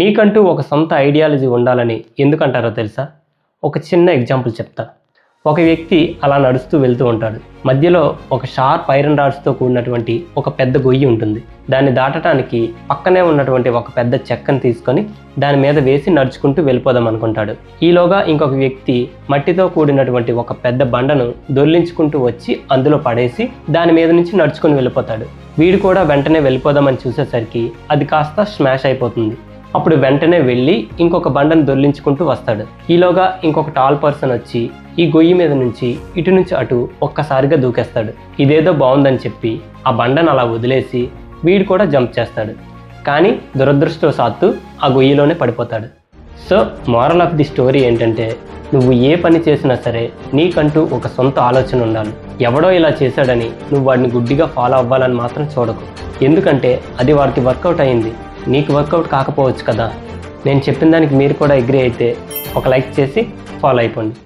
నీకంటూ ఒక సొంత ఐడియాలజీ ఉండాలని ఎందుకంటారో తెలుసా? ఒక చిన్న ఎగ్జాంపుల్ చెప్తా. ఒక వ్యక్తి అలా నడుస్తూ వెళ్తూ ఉంటాడు. మధ్యలో ఒక షార్ప్ ఐరన్ రాడ్స్తో కూడినటువంటి ఒక పెద్ద గొయ్యి ఉంటుంది. దాన్ని దాటడానికి పక్కనే ఉన్నటువంటి ఒక పెద్ద చెక్కను తీసుకొని దాని మీద వేసి నడుచుకుంటూ వెళ్ళిపోదాం అనుకుంటాడు. ఈలోగా ఇంకొక వ్యక్తి మట్టితో కూడినటువంటి ఒక పెద్ద బండను దొర్లించుకుంటూ వచ్చి అందులో పడేసి దాని మీద నుంచి నడుచుకుని వెళ్ళిపోతాడు. వీడు కూడా వెంటనే వెళ్ళిపోదామని చూసేసరికి అది కాస్త స్మాష్ అయిపోతుంది. అప్పుడు వెంటనే వెళ్ళి ఇంకొక బండను దొర్లించుకుంటూ వస్తాడు. ఈలోగా ఇంకొక టాల్ పర్సన్ వచ్చి ఈ గొయ్యి మీద నుంచి ఇటు నుంచి అటు ఒక్కసారిగా దూకేస్తాడు. ఇదేదో బాగుందని చెప్పి ఆ బండను అలా వదిలేసి వీడు కూడా జంప్ చేస్తాడు. కానీ దురదృష్టవశాత్తు ఆ గొయ్యిలోనే పడిపోతాడు. So moral of the story ఏంటంటే, నువ్వు ఏ పని చేసినా సరే నీకంటూ ఒక సొంత ఆలోచన ఉండాలి. ఎవడో ఇలా చేశాడని నువ్వు వాడిని గుడ్డిగా ఫాలో అవ్వాలని మాత్రం చూడకు. ఎందుకంటే అది వాడికి వర్కౌట్ అయింది, నీకు వర్కౌట్ కాకపోవచ్చు కదా. నేను చెప్పిన దానికి మీరు కూడా అగ్రీ అయితే ఒక లైక్ చేసి ఫాలో అయిపోండి.